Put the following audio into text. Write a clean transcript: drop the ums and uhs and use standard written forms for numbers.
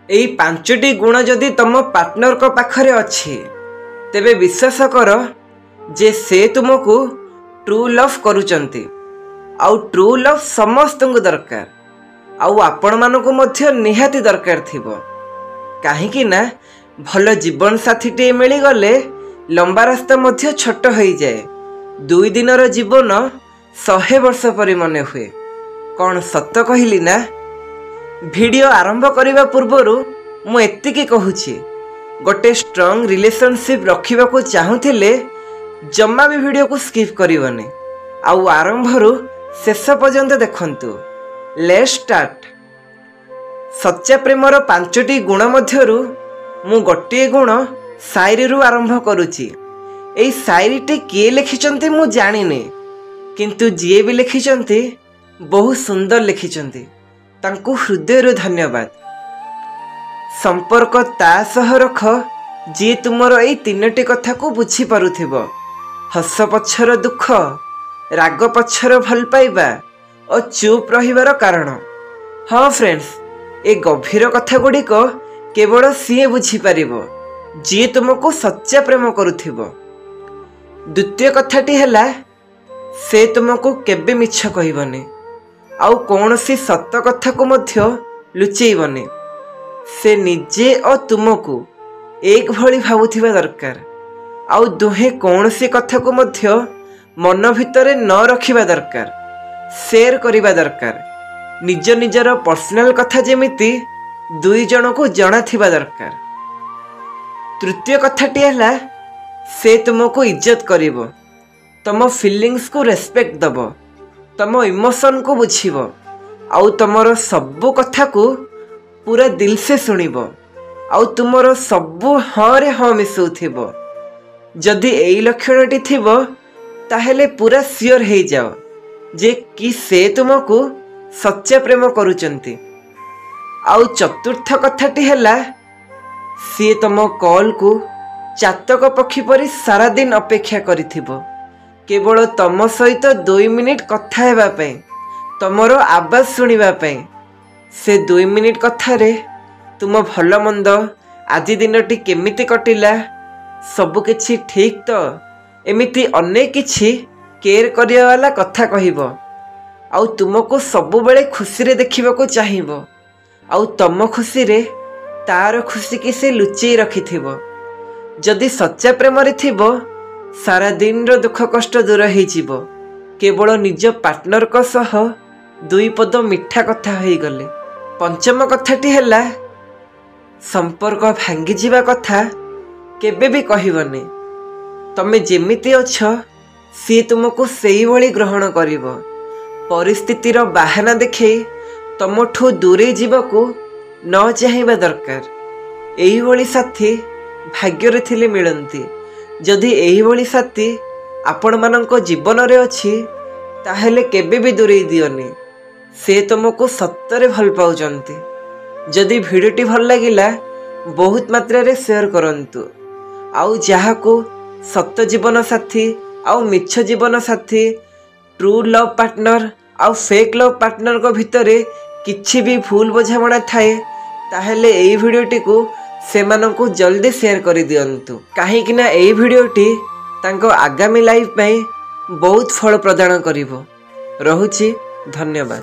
एई पांचटी गुण जदि तुम पार्टनर को पाखरे अच्छी तेबे विश्वास कर जे से तुमको ट्रू लव करुचंती। आउ ट्रू लव समस्त को दरकार आउ आपण मानकु मध्य निहाती दरकार थिबो। काहेकि ना भल जीवन साथी टे मिली गले लंबा रास्ता मध्य छोट हो जाए। 2 दिनर जीवन 100 वर्ष परि मने हुए। कौन सत्य कहली ना? वीडियो आरंभ करने पूर्वर मु एतिकी कहूची गोटे स्ट्रॉन्ग रिलेशनशिप रखिबा को चाहूथिले जम्मा भी वीडियो को स्किप करिवने आउ आरंभरू शेष पर्यंत देखंतु। Let's start. सच्चा प्रेमर 5टी गुण मध्यरु मु गोटे गुण शायरी रु आरंभ करुची। एई शायरीटी किए लिखिचंती मु जानिने, किंतु जिए भी लिखिचंती बहुत सुंदर लिखिचंती। तांकु हृदय धन्यवाद। संपर्क ता सह रख जी तुमर एई 3टी कथा को बुझी पारुथिबो। हस पछर दुख, राग पछर भल पाइबा और चुप रहिबार कारण। हाँ फ्रेंड्स, ए गभीर कथा गुड़िक केवल सीए बुझी पारिबो जी तुमको सच्चा प्रेम करुथिबो। द्वितीय कथाटी हैला से तुमको केबे मिछ कहिबने आउ कौनसी सत कथा को मध्य लुचेइबने। से निजे और तुमको एक भली भावुथिबा दरकार आउ दुहे कौनसी कथा को मध्य मन भितरे न रखिबा दरकार, शेयर करिबा दरकार। निज निजर पर्सनल कथा जेमिति 2 जन को जना थिबा दरकार। तृतीय कथाटी हैला से तुमको इज्जत करिवो, तम फीलिंग्स को रेस्पेक्ट दबो, तम इमोशन को बुझीबो आउ तुमर सबु कथा को पूरा दिल से सुनिबो आउ तुमर सबु हाँ रे हाँ मिसुथिबो। जदि एई लक्षणटी थिबो ताहेले पूरा सियोर हे जाओ जे कि से तुमको सच्चा प्रेम करुचंती। आउ चतुर्थ कथाटी हैला सी तुम कॉल को चातक पक्षी परी सारा दिन अपेक्षा करिथिबो केवल तम सहित 2 मिनिट कथा हेबा पई, तमरो आवाज सुनिबा पई। से 2 मिनिट कथारे तुम भल मंद, आज दिनटी केमिति कटिला, सबु किछि ठीक तो, एमिति अनेक किछि केयर करिया वाला कथा कहिबो आउ तुमको सबु बेले खुशी रे देखिबाको चाहिबो आउ तम खुशी रे तार खुशी की से लुचेई रखिथिबो। जदि सच्चा प्रेम रे थिबो सारा दिन रो दुख कष्ट दूर हो जीवो। केवल निज पार्टनर को सह 2 पद मिठा कथा हो गले। पंचम कथाटी हैला संपर्क भांगी जीवा कथा केबे भी कहिबने। तमे जेमिति अछ सी तुमको सेई भली ग्रहण करिवो। परिस्थितिर बाहाना देखे तमठू दूरे जीवको न चाहिबा दरकार। एही भली साथी भाग्य थिले मिलंती। जदि एही भली साथी आपण मानक जीवन रे अछि ताहेले केबे भी दूरे दियोनी। से तुमको सत्तरे भल पाउचंती। जदि वीडियोटी भल लागिला बहुत मात्रा रे शेयर करंतु आउ जहाको सत्य जीवन साथी आउ मिछ जीवन साथी, ट्रू लव पार्टनर आउ फेक लव पार्टनर को भितरे किछि भी भूल बुझामणा थाए ताहेले एई वीडियोटी को सेमानंकु जल्दी शेयर कर दियंतु। काहेकि ना एई वीडियोटी तांको आगामी लाइफ में बहुत फल प्रदान करिवो। रहुछि, धन्यवाद।